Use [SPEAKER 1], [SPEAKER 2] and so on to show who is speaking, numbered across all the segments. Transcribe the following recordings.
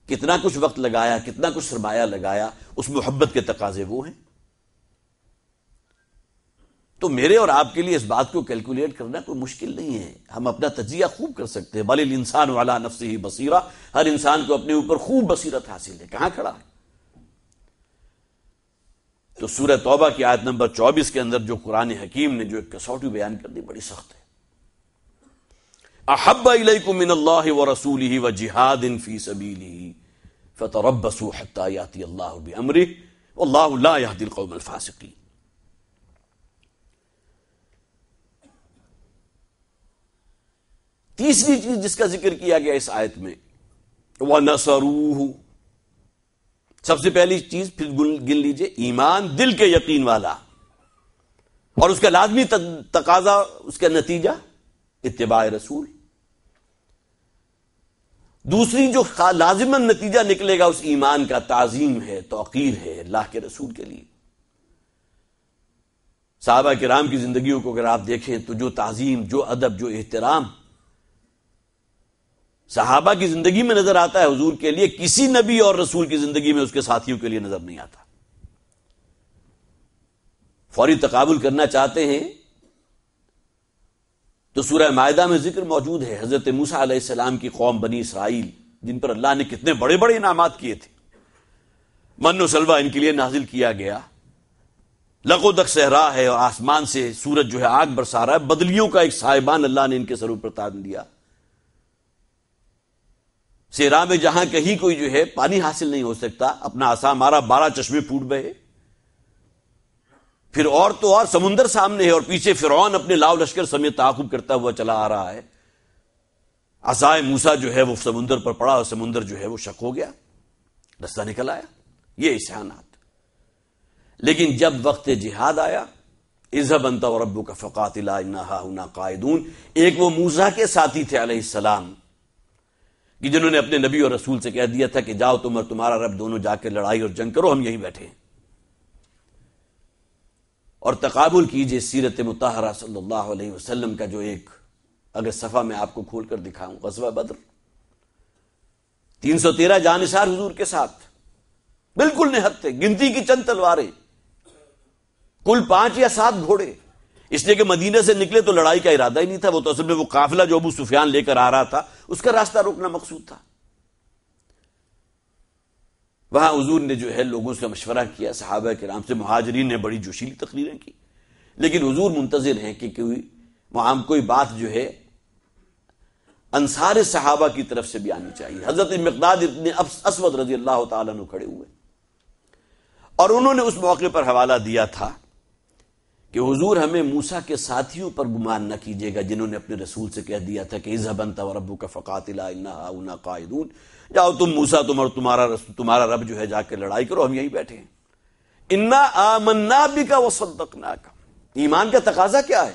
[SPEAKER 1] کتنا کچھ وقت لگایا، کتنا کچھ سرمایہ لگایا، اس محبت کے تقاضے وہ ہیں۔ تو میرے اور آپ کے لیے اس بات کو کیلکولیٹ کرنا کوئی مشکل نہیں ہے، ہم اپنا تجزیہ خوب کر سکتے ہیں۔ بل الانسان علی نفسہ بصیرہ، ہر انسان کو اپنے اوپر خوب بصیرت حاصل ہے، کہاں کھڑا ہے۔ تو سورہ توبہ کی آیت نمبر 24 کے اندر جو قرآن حکیم نے جو ایک کسوٹی بیان کر دی بڑی سخت ہے۔ احب الیکم من اللہ ورسولہ وجہاد فی سبیلہ فتربصوا حتی یأتی اللہ بامرہ واللہ لا یہدی القوم الفاسقین۔ تیسری چیز جس کا ذکر کیا گیا اس آیت میں، وَنَصَرُوهُ، سب سے پہلی چیز پھر گن لیجئے، ایمان، دل کے یقین والا، اور اس کا لازمی تقاضا، اس کا نتیجہ اتباع رسول۔ دوسری جو لازماً نتیجہ نکلے گا اس ایمان کا، تعظیم ہے، توقیر ہے اللہ کے رسول کے لیے۔ صحابہ کرام کی زندگیوں کو اگر آپ دیکھیں تو جو تعظیم، جو ادب، جو احترام صحابہ کی زندگی میں نظر آتا ہے حضور کے لیے، کسی نبی اور رسول کی زندگی میں اس کے ساتھیوں کے لیے نظر نہیں آتا۔ فوری تقابل کرنا چاہتے ہیں تو سورہ مائدہ میں ذکر موجود ہے، حضرت موسیٰ علیہ السلام کی قوم بنی اسرائیل، جن پر اللہ نے کتنے بڑے بڑے انعامات کیے تھے، من و سلوہ ان کے لیے نازل کیا گیا، لغدق صحرا ہے اور آسمان سے سورج جو ہے آگ برسا رہا ہے، بدلیوں کا ایک سائبان اللہ نے ان کے سروں پر تان دیا، صحرا میں جہاں کہیں کوئی جو ہے پانی حاصل نہیں ہو سکتا، اپنا عصا مارا 12 چشمے پھوٹ بہے، پھر اور تو اور سمندر سامنے ہے اور پیچھے فرعون اپنے لاؤ لشکر سمیت تعاقب کرتا ہوا چلا آ رہا ہے، عصائے موسیٰ جو ہے وہ سمندر پر پڑا اور سمندر جو ہے وہ شق ہو گیا، رستہ نکل آیا، یہ احسانات۔ لیکن جب وقت جہاد آیا، اذهب انت وربك فقاتلا انا هاهنا قاعدون، ایک وہ موسیٰ کے ساتھی تھے علیہ السلام کہ جنہوں نے اپنے نبی اور رسول سے کہہ دیا تھا کہ جاؤ تم اور تمہارا رب دونوں جا کے لڑائی اور جنگ کرو، ہم یہیں بیٹھے ہیں۔ اور تقابل کیجئے سیرت مطہرہ صلی اللہ علیہ وسلم کا جو ایک، اگر صفحہ میں آپ کو کھول کر دکھاؤں، غزوہ بدر، 313 جانثار حضور کے ساتھ بالکل نہت تھے، گنتی کی چند تلواریں، کل 5 یا 7 گھوڑے، اس لیے کہ مدینہ سے نکلے تو لڑائی کا ارادہ ہی نہیں تھا، وہ تو اصل میں وہ قافلہ جو ابو سفیان لے کر آ رہا تھا اس کا راستہ روکنا مقصود تھا۔ وہاں حضور نے جو ہے لوگوں سے مشورہ کیا، صحابہ کرام سے، مہاجرین نے بڑی جوشیلی تقریریں کی، لیکن حضور منتظر ہیں کہ وہاں کوئی بات جو ہے انصار صحابہ کی طرف سے بھی آنی چاہیے۔ حضرت مقداد ابن اسود رضی اللہ تعالیٰ عنہ کھڑے ہوئے اور انہوں نے اس موقع پر حوالہ دیا تھا کہ حضور ہمیں موسیٰ کے ساتھیوں پر گمان نہ کیجیے گا جنہوں نے اپنے رسول سے کہہ دیا تھا کہ اذهب انت وربك فقاتلا انا هاهنا قاعدون، جاؤ تم موسیٰ تم اور تمہارا رب جو ہے جا کے لڑائی کرو، ہم یہیں بیٹھے ہیں۔ انا آمنا بک وصدقناک، ایمان کا تقاضا کیا ہے؟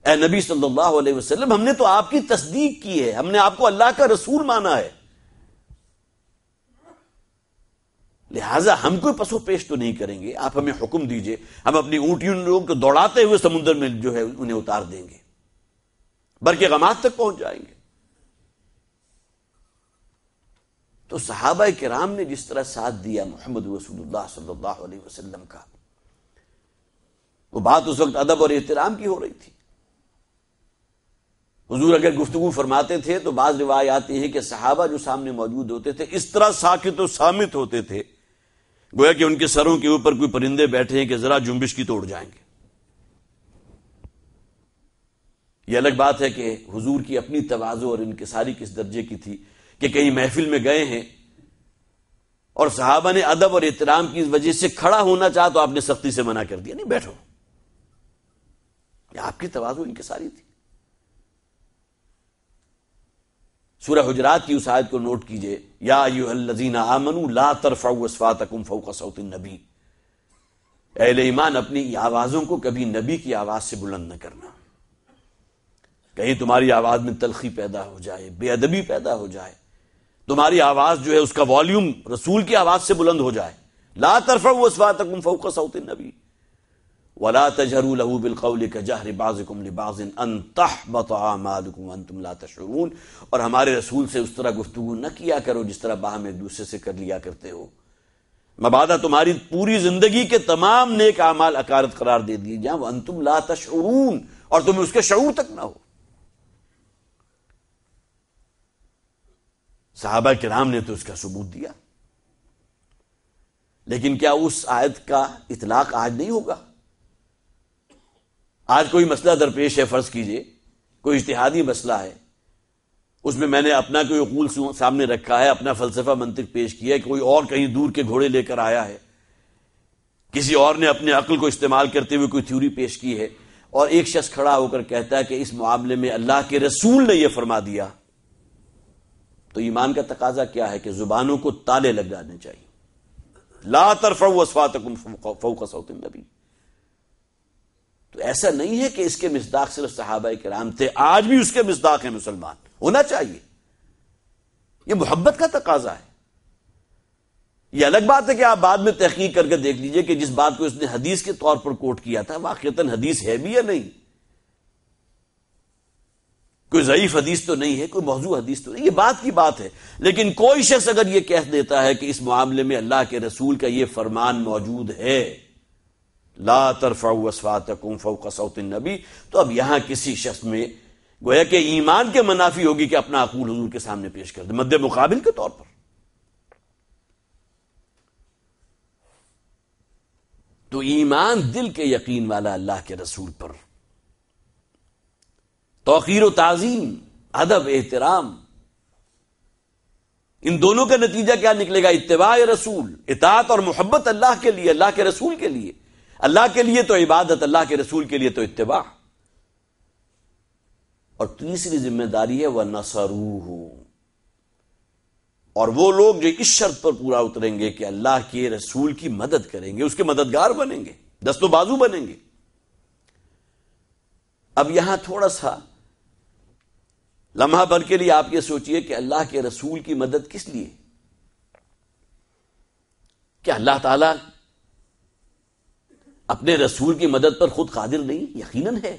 [SPEAKER 1] اے نبی صلی اللہ علیہ وسلم، ہم نے تو آپ کی تصدیق کی ہے، ہم نے آپ کو اللہ کا رسول مانا ہے، لہٰذا ہم کوئی پسو پیش تو نہیں کریں گے، آپ ہمیں حکم دیجئے، ہم اپنی اونٹیوں کو دوڑاتے ہوئے سمندر میں جو ہے انہیں اتار دیں گے، برق غمات تک پہنچ جائیں گے۔ تو صحابہ کرام نے جس طرح ساتھ دیا محمد رسول اللہ صلی اللہ علیہ وسلم کا، وہ بات اس وقت ادب اور احترام کی ہو رہی تھی۔ حضور اگر گفتگو فرماتے تھے تو بعض روایات یہ ہے کہ صحابہ جو سامنے موجود ہوتے تھے اس طرح ساکت و صامت ہوتے تھے، گویا کہ ان کے سروں کے اوپر کوئی پرندے بیٹھے ہیں کہ ذرا جنبش کی توڑ جائیں گے۔ یہ الگ بات ہے کہ حضور کی اپنی تواضع اور انکساری کس درجے کی تھی کہ کہیں محفل میں گئے ہیں اور صحابہ نے ادب اور احترام کی وجہ سے کھڑا ہونا چاہا تو آپ نے سختی سے منع کر دیا، نہیں بیٹھو۔ یہ آپ کی تواضع انکساری تھی۔ سورہ حجرات کی اس آیت کو نوٹ کیجئے، یا ایھا الذین آمنوا لا ترفعوا اصواتکم فوق صوت النبی، اہل ایمان اپنی آوازوں کو کبھی نبی کی آواز سے بلند نہ کرنا، کہیں تمہاری آواز میں تلخی پیدا ہو جائے، بے ادبی پیدا ہو جائے، تمہاری آواز جو ہے اس کا والیوم رسول کی آواز سے بلند ہو جائے۔ لا ترفعوا اصواتکم فوق صوت النبی ولا تجهروا له بالقول كجهر بعضكم لبعض ان تحبط اعمالكم وانتم لا تشعرون، اور ہمارے رسول سے اس طرح گفتگو نہ کیا کرو جس طرح باہم ایک دوسرے سے کر لیا کرتے ہو، مبادا تمہاری پوری زندگی کے تمام نیک اعمال عقارت قرار دے دیے جائیں، وانتم لا تشعرون، اور تمہیں اس کے شعور تک نہ ہو۔ صحابہ کرام نے تو اس کا ثبوت دیا، لیکن کیا اس آیت کا اطلاق آج نہیں ہوگا؟ آج کوئی مسئلہ درپیش ہے، فرض کیجئے کوئی اجتہادی مسئلہ ہے، اس میں میں نے اپنا کوئی عقول سامنے رکھا ہے، اپنا فلسفہ منطق پیش کیا ہے، کوئی اور کہیں دور کے گھوڑے لے کر آیا ہے، کسی اور نے اپنے عقل کو استعمال کرتے ہوئے کوئی تھیوری پیش کی ہے، اور ایک شخص کھڑا ہو کر کہتا ہے کہ اس معاملے میں اللہ کے رسول نے یہ فرما دیا، تو ایمان کا تقاضا کیا ہے کہ زبانوں کو تالے لگ جانے چاہیے، لا ترفعوا اصواتکم فوق صوت النبی۔ تو ایسا نہیں ہے کہ اس کے مصداق صرف صحابہ کرام تھے، آج بھی اس کے مصداق ہیں مسلمان، ہونا چاہیے، یہ محبت کا تقاضا ہے۔ یہ الگ بات ہے کہ آپ بعد میں تحقیق کر کے دیکھ لیجئے کہ جس بات کو اس نے حدیث کے طور پر کوٹ کیا تھا واقعتاً حدیث ہے بھی یا نہیں، کوئی ضعیف حدیث تو نہیں ہے، کوئی موضوع حدیث تو نہیں، یہ بات کی بات ہے۔ لیکن کوئی شخص اگر یہ کہہ دیتا ہے کہ اس معاملے میں اللہ کے رسول کا یہ فرمان موجود ہے، لا ترفعوا اصواتکم فوق صوت النبی، تو اب یہاں کسی شخص میں گویا کہ ایمان کے منافی ہوگی کہ اپنا عقول حضور کے سامنے پیش کر دے مد مقابل کے طور پر۔ تو ایمان دل کے یقین والا اللہ کے رسول پر، توقیر و تعظیم، ادب، احترام، ان دونوں کا نتیجہ کیا نکلے گا؟ اتباع رسول، اطاعت اور محبت اللہ کے لیے، اللہ کے رسول کے لیے، اللہ کے لیے تو عبادت، اللہ کے رسول کے لیے تو اتباع۔ اور تیسری ذمہ داری ہے وَنَصَرُوهُ، اور وہ لوگ جو اس شرط پر پورا اتریں گے کہ اللہ کے رسول کی مدد کریں گے، اس کے مددگار بنیں گے، دست و بازو بنیں گے۔ اب یہاں تھوڑا سا لمحہ بھر کے لیے آپ یہ سوچئے کہ اللہ کے رسول کی مدد کس لیے؟ کیا اللہ تعالی اپنے رسول کی مدد پر خود قادر نہیں؟ یقیناً ہے،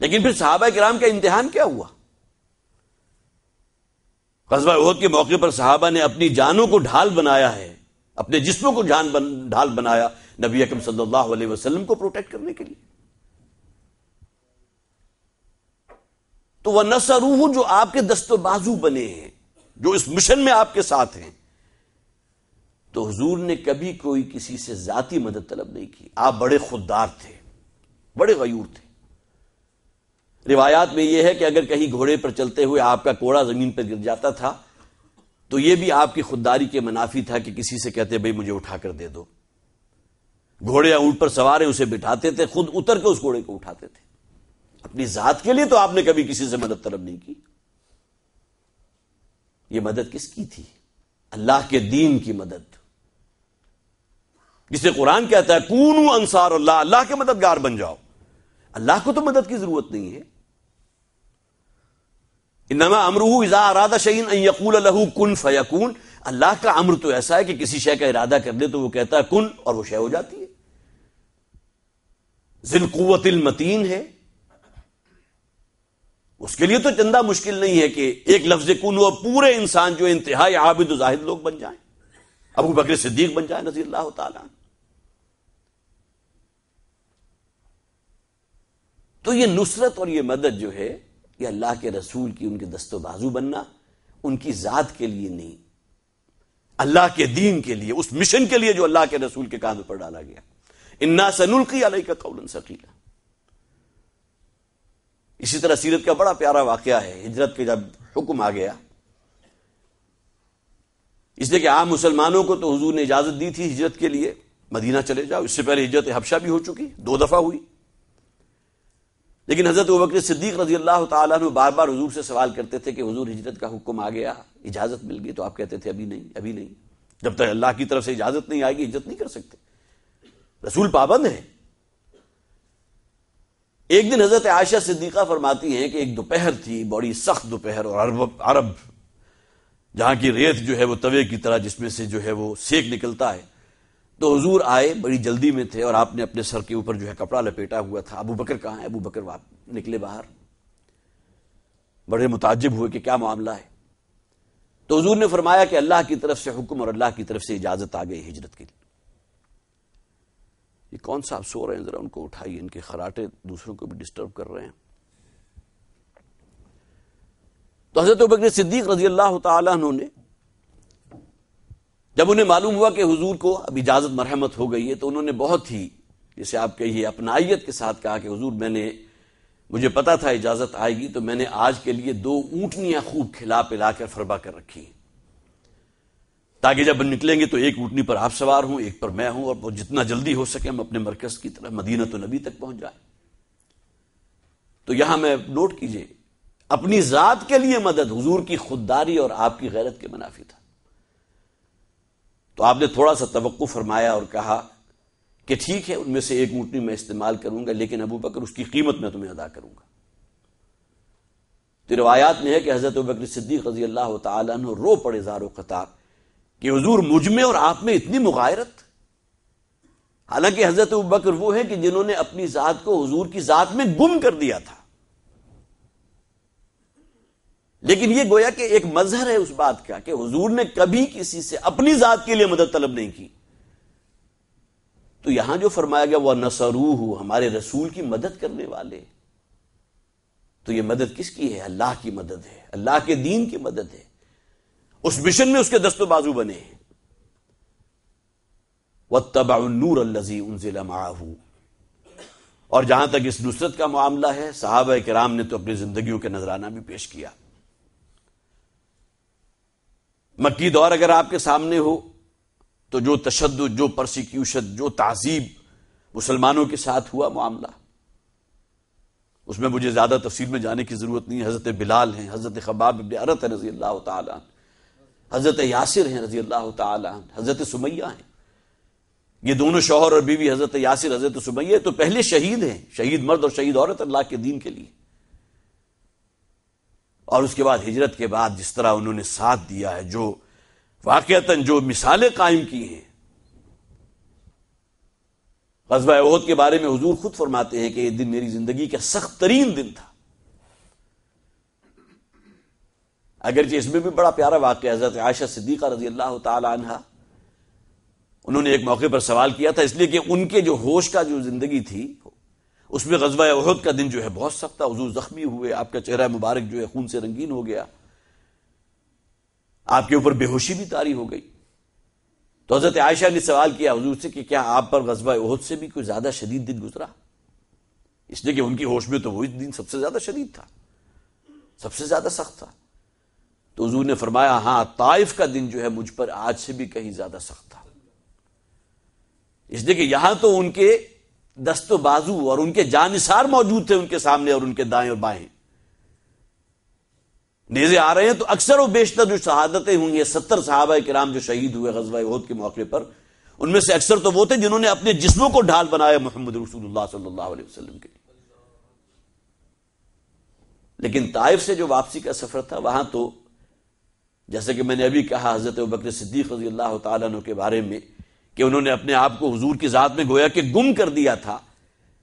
[SPEAKER 1] لیکن پھر صحابہ کرام کا امتحان کیا ہوا؟ غزوہ احد کے موقع پر صحابہ نے اپنی جانوں کو ڈھال بنایا ہے، اپنے جسموں کو ڈھال بنایا نبی اکرم صلی اللہ علیہ وسلم کو پروٹیکٹ کرنے کے لیے۔ تو وہ نصروہ، جو آپ کے دست و بازو بنے ہیں، جو اس مشن میں آپ کے ساتھ ہیں، تو حضور نے کبھی کوئی کسی سے ذاتی مدد طلب نہیں کی، آپ بڑے خوددار تھے، بڑے غیور تھے۔ روایات میں یہ ہے کہ اگر کہیں گھوڑے پر چلتے ہوئے آپ کا کوڑا زمین پر گر جاتا تھا تو یہ بھی آپ کی خودداری کے منافی تھا کہ کسی سے کہتے بھئی مجھے اٹھا کر دے دو، گھوڑے یا اونٹ پر سوار ہیں اسے بٹھاتے تھے، خود اتر کے اس گھوڑے کو اٹھاتے تھے۔ اپنی ذات کے لیے تو آپ نے کبھی کسی سے مدد طلب نہیں کی۔ یہ مدد کس کی تھی؟ اللہ کے دین کی مدد، جسے قرآن کہتا ہے کونوا انصار اللہ، اللہ کے مددگار بن جاؤ۔ اللہ کو تو مدد کی ضرورت نہیں ہے۔ انما امرہ اذا اراد شیئا ان یقول له کن فیکون، اللہ کا امر تو ایسا ہے کہ کسی شے کا ارادہ کر دے تو وہ کہتا ہے کن، اور وہ شے ہو جاتی ہے۔ ذی القوۃ المتین ہے، اس کے لیے تو چندہ مشکل نہیں ہے کہ ایک لفظ کن وہ پورے انسان جو انتہائی عابد و زاہد لوگ بن جائیں، ابو بکر صدیق بن جائیں رضی اللہ تعالیٰ۔ تو یہ نصرت اور یہ مدد جو ہے یہ اللہ کے رسول کی، ان کے دست و بازو بننا، ان کی ذات کے لیے نہیں، اللہ کے دین کے لیے، اس مشن کے لیے جو اللہ کے رسول کے کاندھوں پر ڈالا گیا۔ انا سنلقی علیک قولا ثقیلا۔ اسی طرح سیرت کا بڑا پیارا واقعہ ہے، ہجرت کے جب حکم آ گیا، اس لیے کہ عام مسلمانوں کو تو حضور نے اجازت دی تھی ہجرت کے لیے، مدینہ چلے جاؤ، اس سے پہلے ہجرت حبشہ بھی ہو چکی، 2 دفعہ ہوئی، لیکن حضرت ابوبکر صدیق رضی اللہ تعالیٰ عنہ بار بار حضور سے سوال کرتے تھے کہ حضور ہجرت کا حکم آ گیا، اجازت مل گئی، تو آپ کہتے تھے ابھی نہیں، ابھی نہیں، جب تک اللہ کی طرف سے اجازت نہیں آئے گی ہجرت نہیں کر سکتے، رسول پابند ہے۔ ایک دن حضرت عائشہ صدیقہ فرماتی ہیں کہ ایک دوپہر تھی، بڑی سخت دوپہر، اور عرب جہاں کی ریت جو ہے وہ توے کی طرح جس میں سے جو ہے وہ سیک نکلتا ہے، تو حضور آئے، بڑی جلدی میں تھے، اور آپ نے اپنے سر کے اوپر جو ہے کپڑا لپیٹا ہوا تھا. ابو بکر کہاں ہے؟ ابو بکر نکلے باہر، بڑے متعجب ہوئے کہ کیا معاملہ ہے. تو حضور نے فرمایا کہ اللہ کی طرف سے حکم اور اللہ کی طرف سے اجازت آ گئی ہجرت کے لیے. یہ کون صاحب سو رہے ہیں؟ ذرا ان کو اٹھائیے، ان کے خراٹے دوسروں کو بھی ڈسٹرب کر رہے ہیں. تو حضرت ابوبکر صدیق رضی اللہ تعالیٰ عنہ نے جب انہیں معلوم ہوا کہ حضور کو اب اجازت مرحمت ہو گئی ہے، تو انہوں نے بہت ہی، جسے آپ کہیے، اپنائیت کے ساتھ کہا کہ حضور مجھے پتا تھا اجازت آئے گی، تو میں نے آج کے لیے 2 اونٹنیاں خوب کھلا پلا کر فربا کر رکھی ہیں، تاکہ جب نکلیں گے تو ایک اونٹنی پر آپ سوار ہوں، ایک پر میں ہوں، اور جتنا جلدی ہو سکے ہم اپنے مرکز کی طرف مدینہ النبی تک پہنچ جائیں. تو یہاں میں نوٹ کیجئے، اپنی ذات کے لیے مدد حضور کی خودداری اور آپ کی غیرت کے منافی تھا. تو آپ نے تھوڑا سا توقف فرمایا اور کہا کہ ٹھیک ہے، ان میں سے ایک اونٹنی میں استعمال کروں گا، لیکن ابو بکر اس کی قیمت میں تمہیں ادا کروں گا. تو روایات میں ہے کہ حضرت ابوبکر صدیق رضی اللہ تعالیٰ عنہ رو پڑے زار و قطار کہ حضور مجھ میں اور آپ میں اتنی مغایرت. حالانکہ حضرت ابوبکر وہ ہیں کہ جنہوں نے اپنی ذات کو حضور کی ذات میں گم کر دیا تھا، لیکن یہ گویا کہ ایک مظہر ہے اس بات کا کہ حضور نے کبھی کسی سے اپنی ذات کے لیے مدد طلب نہیں کی. تو یہاں جو فرمایا گیا وہ نصروہ، ہمارے رسول کی مدد کرنے والے، تو یہ مدد کس کی ہے؟ اللہ کی مدد ہے، اللہ کے دین کی مدد ہے. اس مشن میں اس کے دست و بازو بنے ہیں. وَاتَّبَعُوا النُّورَ الَّذِي أُنزِلَ مَعَهُ. اور جہاں تک اس نصرت کا معاملہ ہے، صحابہ کرام نے تو اپنی زندگیوں کے نذرانہ بھی پیش کیا. مکی دور اگر آپ کے سامنے ہو تو جو تشدد، جو پرسیکیوشن، جو تعذیب مسلمانوں کے ساتھ ہوا معاملہ، اس میں مجھے زیادہ تفصیل میں جانے کی ضرورت نہیں. حضرت بلال ہیں، حضرت خباب بن ارت ہیں رضی اللہ تعالیٰ عنہ، حضرت یاسر ہیں رضی اللہ تعالیٰ عنہ، حضرت سمیہ ہیں. یہ دونوں شوہر اور بیوی، حضرت یاسر، حضرت سمیہ، تو پہلے شہید ہیں، شہید مرد اور شہید عورت اللہ کے دین کے لیے. اور اس کے بعد ہجرت کے بعد جس طرح انہوں نے ساتھ دیا ہے، جو واقعتاً جو مثالیں قائم کی ہیں. غزوہ احد کے بارے میں حضور خود فرماتے ہیں کہ یہ دن میری زندگی کا سخت ترین دن تھا. اگرچہ اس میں بھی بڑا پیارا واقعہ، حضرت عائشہ صدیقہ رضی اللہ تعالی عنہا، انہوں نے ایک موقع پر سوال کیا تھا، اس لیے کہ ان کے جو ہوش کا جو زندگی تھی اس میں غزوہ احد کا دن جو ہے بہت سخت تھا. حضور زخمی ہوئے، آپ کا چہرہ مبارک جو ہے خون سے رنگین ہو گیا، آپ کے اوپر بے ہوشی بھی طاری ہو گئی. تو حضرت عائشہ نے سوال کیا حضور سے کہ کیا آپ پر غزوہ احد سے بھی کوئی زیادہ شدید دن گزرا؟ اس لیے کہ ان کی ہوش میں تو وہی دن سب سے زیادہ شدید تھا، سب سے زیادہ سخت تھا. تو حضور نے فرمایا ہاں، طائف کا دن جو ہے مجھ پر آج سے بھی کہیں زیادہ سخت تھا. اس لیے کہ یہاں تو ان کے دست و بازو اور ان کے جانثار موجود تھے ان کے سامنے اور ان کے دائیں اور بائیں. نیزے آ رہے ہیں تو اکثر و بیشتر جو شہادتیں ہوئی ہیں، 70 صحابہ کرام جو شہید ہوئے غزوہ احد کے موقع پر، ان میں سے اکثر تو وہ تھے جنہوں نے اپنے جسموں کو ڈھال بنایا محمد رسول اللہ صلی اللہ علیہ وسلم کے لیے. لیکن طائف سے جو واپسی کا سفر تھا، وہاں تو جیسے کہ میں نے ابھی کہا حضرت ابوبکر صدیق رضی اللہ تعالیٰ عنہ کے بارے میں کہ انہوں نے اپنے آپ کو حضور کی ذات میں گویا کہ گم کر دیا تھا.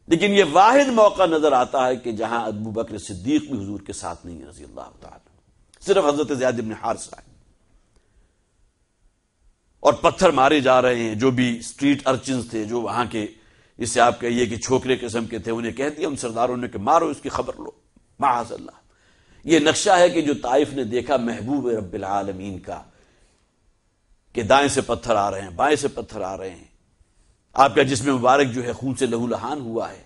[SPEAKER 1] لیکن یہ واحد موقع نظر آتا ہے کہ جہاں ابوبکر صدیق بھی حضور کے ساتھ نہیں ہے رضی اللہ تعالیٰ، صرف حضرت زید بن حارثہ ہے. اور پتھر مارے جا رہے ہیں، جو بھی اسٹریٹ ارچنز تھے، جو وہاں کے جسے آپ کہیے کہ چھوکرے قسم کے تھے، انہیں کہہ دیا ان سرداروں نے کہ مارو اس کی خبر لو. معاذ اللہ. یہ نقشہ ہے کہ جو طائف نے دیکھا محبوب رب العالمین کا، کہ دائیں سے پتھر آ رہے ہیں، بائیں سے پتھر آ رہے ہیں. آپ کا جسم مبارک جو ہے خون سے لہو لہان ہوا ہے،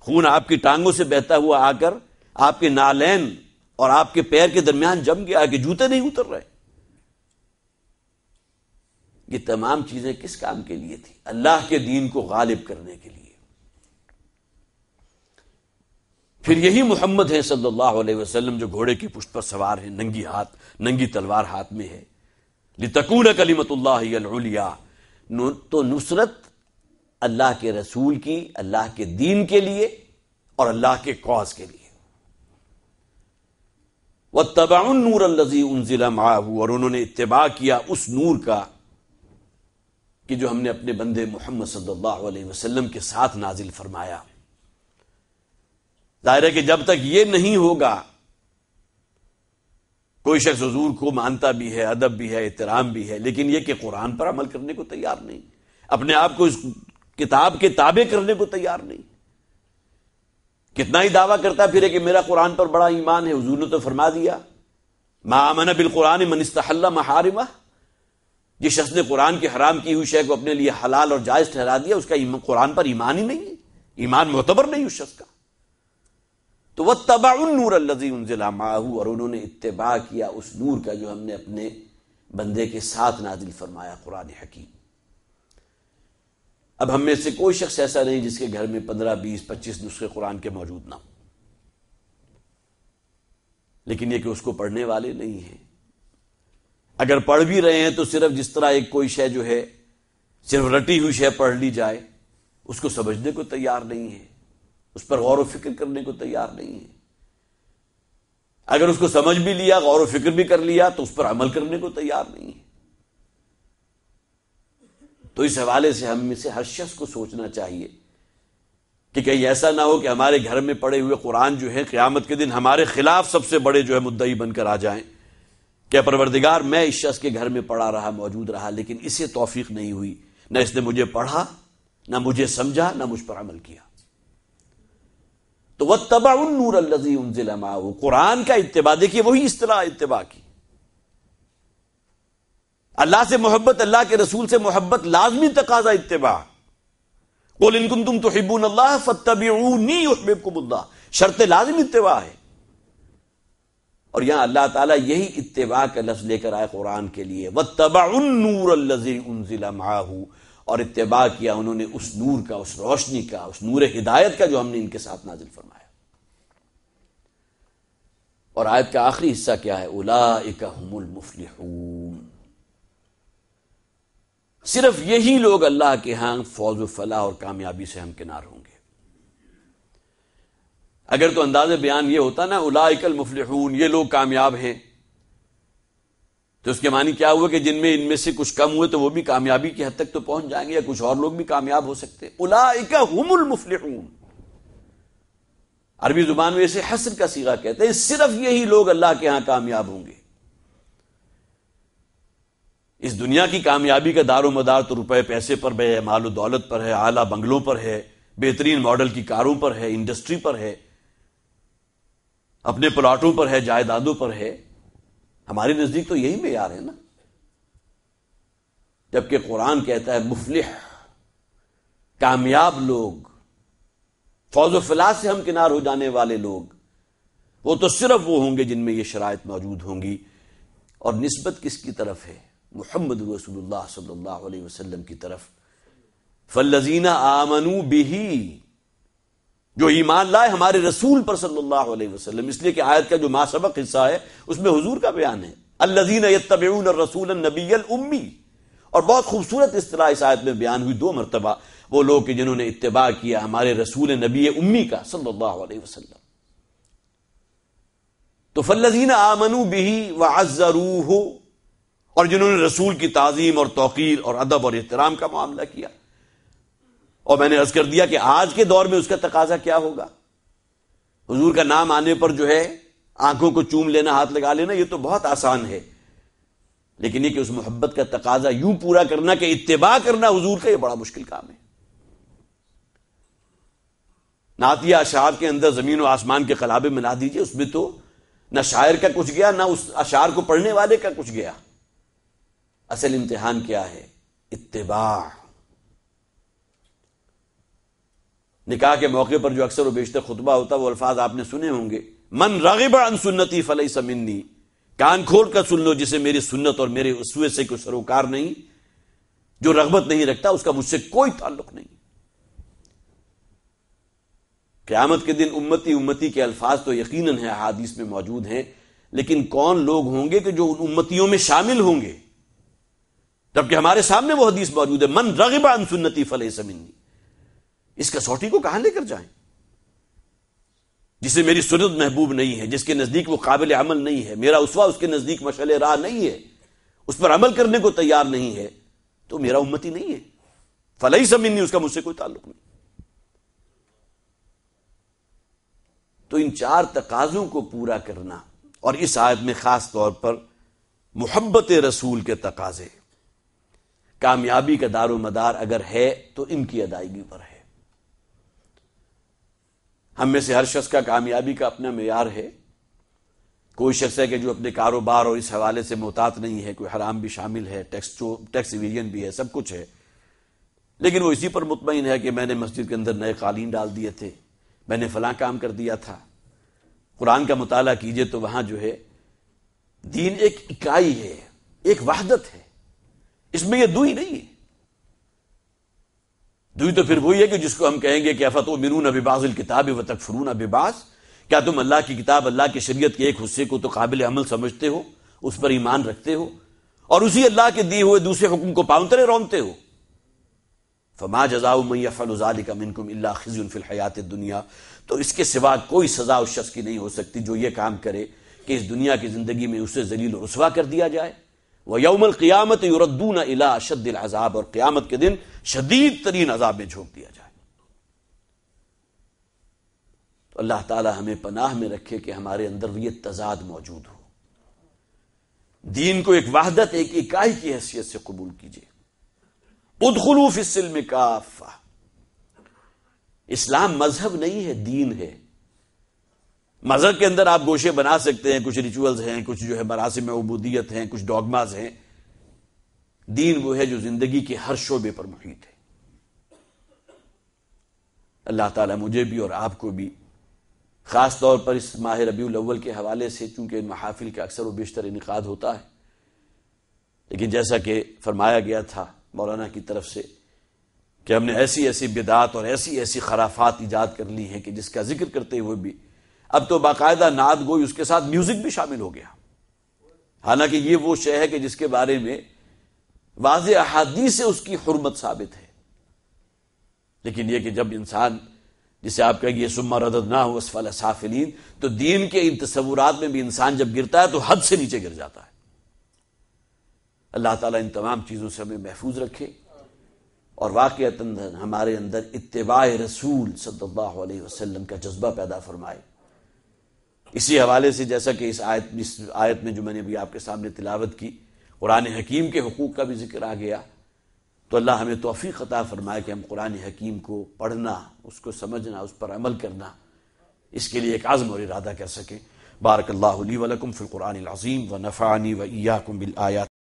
[SPEAKER 1] خون آپ کی ٹانگوں سے بہتا ہوا آ کر آپ کے نالین اور آپ کے پیر کے درمیان جم گیا کہ جوتے نہیں اتر رہے. یہ تمام چیزیں کس کام کے لیے تھی؟ اللہ کے دین کو غالب کرنے کے لیے. پھر یہی محمد ہیں صلی اللہ علیہ وسلم جو گھوڑے کی پشت پر سوار ہیں، ننگی تلوار ہاتھ میں ہے. لِتَكُونَ كَلِمَةُ اللَّهِ الْعُلْيَا. تو نصرت اللہ کے رسول کی، اللہ کے دین کے لیے اور اللہ کے کاز کے لیے. وَاتَّبَعُوا النُّورَ الَّذِي أُنزِلَ مَعَهُ. اور انہوں نے اتباع کیا اس نور کا کہ جو ہم نے اپنے بندے محمد صلی اللہ علیہ وسلم کے ساتھ نازل فرمایا۔ ظاہر ہے کہ جب تک یہ نہیں ہوگا، کوئی شخص حضور کو مانتا بھی ہے، ادب بھی ہے، احترام بھی ہے، لیکن یہ کہ قرآن پر عمل کرنے کو تیار نہیں، اپنے آپ کو اس کتاب کے تابع کرنے کو تیار نہیں، کتنا ہی دعویٰ کرتا پھرے کہ میرا قرآن پر بڑا ایمان ہے۔ حضور نے تو فرما دیا ما آمن بالقرآن من استحل محارمہ، جس شخص نے قرآن کی حرام کی ہوئی شے کو اپنے لیے حلال اور جائز ٹھہرا دیا، اس کا قرآن پر ایمان ہی نہیں ہے، ایمان معتبر نہیں اس شخص کا۔ تو واتبعوا النور الذی انزل معہ، اور انہوں نے اتباع کیا اس نور کا جو ہم نے اپنے بندے کے ساتھ نازل فرمایا، قرآن حکیم۔ اب ہم میں سے کوئی شخص ایسا نہیں جس کے گھر میں 15 20 25 نسخے قرآن کے موجود نہ ہوں، لیکن یہ کہ اس کو پڑھنے والے نہیں ہیں۔ اگر پڑھ بھی رہے ہیں تو صرف جس طرح ایک کوئی شے جو ہے صرف رٹی ہوئی شے پڑھ لی جائے، اس کو سمجھنے کو تیار نہیں ہے، اس پر غور و فکر کرنے کو تیار نہیں ہے۔ اگر اس کو سمجھ بھی لیا، غور و فکر بھی کر لیا، تو اس پر عمل کرنے کو تیار نہیں ہے۔ تو اس حوالے سے ہم میں سے ہر شخص کو سوچنا چاہیے کہ کہیں ایسا نہ ہو کہ ہمارے گھر میں پڑے ہوئے قرآن جو ہے قیامت کے دن ہمارے خلاف سب سے بڑے جو ہے مدعی بن کر آ جائیں کہ پروردگار میں اس شخص کے گھر میں پڑا رہا، موجود رہا، لیکن اسے توفیق نہیں ہوئی، نہ اس نے مجھے پڑھا، نہ مجھے سمجھا، نہ مجھ پر عمل کیا۔ تو واتبعوا النور الذی انزل معہ، قرآن کا اتباع، دیکھیے وہی اصطلاح اتباع کی۔ اللہ سے محبت، اللہ کے رسول سے محبت لازمی تقاضا اتباع۔ قل ان کنتم تحبون اللہ فاتبعونی یحببکم اللہ، شرط لازم اتباع ہے۔ اور یہاں اللہ تعالیٰ یہی اتباع کا لفظ لے کر آئے قرآن کے لیے، واتبعوا النور الذی انزل معہ، اور اتباع کیا انہوں نے اس نور کا، اس روشنی کا، اس نور ہدایت کا جو ہم نے ان کے ساتھ نازل فرمایا۔ اور آیت کا آخری حصہ کیا ہے؟ اولئک هم المفلحون، صرف یہی لوگ اللہ کے ہاں فوز و فلاح اور کامیابی سے ہمکنار ہوں گے۔ اگر تو انداز بیان یہ ہوتا نا اولئک المفلحون، یہ لوگ کامیاب ہیں، تو اس کے معنی کیا ہوا کہ جن میں ان میں سے کچھ کم ہوئے تو وہ بھی کامیابی کی حد تک تو پہنچ جائیں گے، یا کچھ اور لوگ بھی کامیاب ہو سکتے۔ اولئک هم المفلحون، عربی زبان میں اسے حصر کا صیغہ کہتے ہیں، صرف یہی لوگ اللہ کے ہاں کامیاب ہوں گے۔ اس دنیا کی کامیابی کا دار و مدار تو روپے پیسے پر ہے، مال و دولت پر ہے، اعلیٰ بنگلوں پر ہے، بہترین ماڈل کی کاروں پر ہے، انڈسٹری پر ہے، اپنے پلاٹوں پر ہے، جائیدادوں پر ہے۔ ہمارے نزدیک تو یہی معیار ہے نا، جبکہ قرآن کہتا ہے مفلح، کامیاب لوگ، فوز و فلاح سے ہمکنار ہو جانے والے لوگ، وہ تو صرف وہ ہوں گے جن میں یہ شرائط موجود ہوں گی۔ اور نسبت کس کی طرف ہے؟ محمد رسول اللہ صلی اللہ علیہ وسلم کی طرف۔ فالذین آمنوا بہ، جو ایمان لائے ہمارے رسول پر صلی اللہ علیہ وسلم، اس لیے کہ آیت کا جو ما سبق حصہ ہے اس میں حضور کا بیان ہے، الذین یتبعون الرسول النبی الامی، اور بہت خوبصورت اصطلاح اس آیت میں بیان ہوئی 2 مرتبہ، وہ لوگ کہ جنہوں نے اتباع کیا ہمارے رسول نبی امی کا صلی اللہ علیہ وسلم۔ تو فالذین آمنوا بہ وعزروہ، اور جنہوں نے رسول کی تعظیم اور توقیر اور ادب اور احترام کا معاملہ کیا۔ اور میں نے عرض کر دیا کہ آج کے دور میں اس کا تقاضا کیا ہوگا؟ حضور کا نام آنے پر جو ہے آنکھوں کو چوم لینا، ہاتھ لگا لینا، یہ تو بہت آسان ہے، لیکن یہ کہ اس محبت کا تقاضا یوں پورا کرنا کہ اتباع کرنا حضور کا، یہ بڑا مشکل کام ہے۔ نعتیہ اشعار کے اندر زمین و آسمان کے قلابے ملا دیجئے، اس میں تو نہ شاعر کا کچھ گیا، نہ اس اشعار کو پڑھنے والے کا کچھ گیا۔ اصل امتحان کیا ہے؟ اتباع۔ نکاح کے موقع پر جو اکثر و بیشتر خطبہ ہوتا ہے وہ الفاظ آپ نے سنے ہوں گے، من رغب عن سنتی فلیس منی، کان کھول کر سن لو جسے میری سنت اور میرے اسوے سے کوئی سروکار نہیں، جو رغبت نہیں رکھتا اس کا مجھ سے کوئی تعلق نہیں۔ قیامت کے دن امتی امتی کے الفاظ تو یقیناً ہیں، احادیث میں موجود ہیں، لیکن کون لوگ ہوں گے کہ جو ان امتیوں میں شامل ہوں گے؟ جبکہ ہمارے سامنے وہ حدیث موجود ہے، من رغب عن سنتی فلیس منی۔ اس کسوٹی کو کہاں لے کر جائیں؟ جسے میری سنت محبوب نہیں ہے، جس کے نزدیک وہ قابل عمل نہیں ہے، میرا اسوہ اس کے نزدیک مشعل راہ نہیں ہے، اس پر عمل کرنے کو تیار نہیں ہے، تو میرا امتی نہیں ہے، فلیس منی، اس کا مجھ سے کوئی تعلق نہیں۔ تو ان 4 تقاضوں کو پورا کرنا، اور اس آیت میں خاص طور پر محبت رسول کے تقاضے، کامیابی کا دار و مدار اگر ہے تو ان کی ادائیگی پر ہے۔ ہم میں سے ہر شخص کا کامیابی کا اپنا معیار ہے۔ کوئی شخص ہے کہ جو اپنے کاروبار اور اس حوالے سے محتاط نہیں ہے، کوئی حرام بھی شامل ہے، ٹیکس ایویژن بھی ہے، سب کچھ ہے، لیکن وہ اسی پر مطمئن ہے کہ میں نے مسجد کے اندر نئے قالین ڈال دیے تھے، میں نے فلاں کام کر دیا تھا۔ قرآن کا مطالعہ کیجئے تو وہاں جو ہے دین ایک اکائی ہے، ایک وحدت ہے، اس میں یہ دوئی نہیں ہے۔ دوئی تو پھر وہی ہے کہ جس کو ہم کہیں گے کہ افتؤمنون ببعض الکتاب وتکفرون ببعض، کیا تم اللہ کی کتاب، اللہ کی شریعت کے ایک حصے کو تو قابل عمل سمجھتے ہو، اس پر ایمان رکھتے ہو، اور اسی اللہ کے دیے ہوئے دوسرے حکم کو پاؤں تلے رونتے ہو؟ فما جزاء من يفعل ذلك منكم الا خزي في الحیات الدنیا، تو اس کے سوا کوئی سزا اس شخص کی نہیں ہو سکتی جو یہ کام کرے کہ اس دنیا کی زندگی میں اسے ذلیل و رسوا کر دیا جائے۔ وَيَوْمَ الْقِيَامَةِ يُرَدُّونَ إِلَىٰ أَشَدِّ الْعَذَابِ، اور قیامت کے دن شدید ترین عذاب میں جھونک دیا جائے۔ تو اللہ تعالی ہمیں پناہ میں رکھے کہ ہمارے اندر یہ تضاد موجود ہو، دین کو ایک وحدت، ایک اکائی کی حیثیت سے قبول کیجیے۔ ادخلوا فی السلم کافہ، اسلام مذہب نہیں ہے، دین ہے۔ مذہب کے اندر آپ گوشے بنا سکتے ہیں، کچھ ریچولز ہیں، کچھ جو ہے مراسم عبودیت ہیں، کچھ ڈوگماز ہیں۔ دین وہ ہے جو زندگی کے ہر شعبے پر محیط ہے۔ اللہ تعالیٰ مجھے بھی اور آپ کو بھی، خاص طور پر اس ماہ ربیع الاول کے حوالے سے، چونکہ ان محافل کا اکثر و بیشتر انعقاد ہوتا ہے، لیکن جیسا کہ فرمایا گیا تھا مولانا کی طرف سے کہ ہم نے ایسی ایسی بدعات اور ایسی ایسی خرافات ایجاد کر لی ہیں کہ جس کا ذکر کرتے ہوئے بھی اب تو باقاعدہ نعت گوئی، اس کے ساتھ میوزک بھی شامل ہو گیا، حالانکہ یہ وہ شے ہے کہ جس کے بارے میں واضح احادیث سے اس کی حرمت ثابت ہے۔ لیکن یہ کہ جب انسان، جسے آپ کہیں گے ثم رددناہ اسفل سافلین، تو دین کے ان تصورات میں بھی انسان جب گرتا ہے تو حد سے نیچے گر جاتا ہے۔ اللہ تعالیٰ ان تمام چیزوں سے ہمیں محفوظ رکھے، اور واقعتاً ہمارے اندر اتباع رسول صلی اللہ علیہ وسلم کا جذبہ پیدا فرمائے۔ اسی حوالے سے جیسا کہ اس آیت میں جو میں نے ابھی آپ کے سامنے تلاوت کی، قرآن حکیم کے حقوق کا بھی ذکر آ گیا، تو اللہ ہمیں توفیق عطا فرمائے کہ ہم قرآن حکیم کو پڑھنا، اس کو سمجھنا، اس پر عمل کرنا، اس کے لیے ایک عزم اور ارادہ کر سکیں۔ بارک اللہ لی ولکم فی القرآن العظیم ونفعنی وإیاکم بالآیات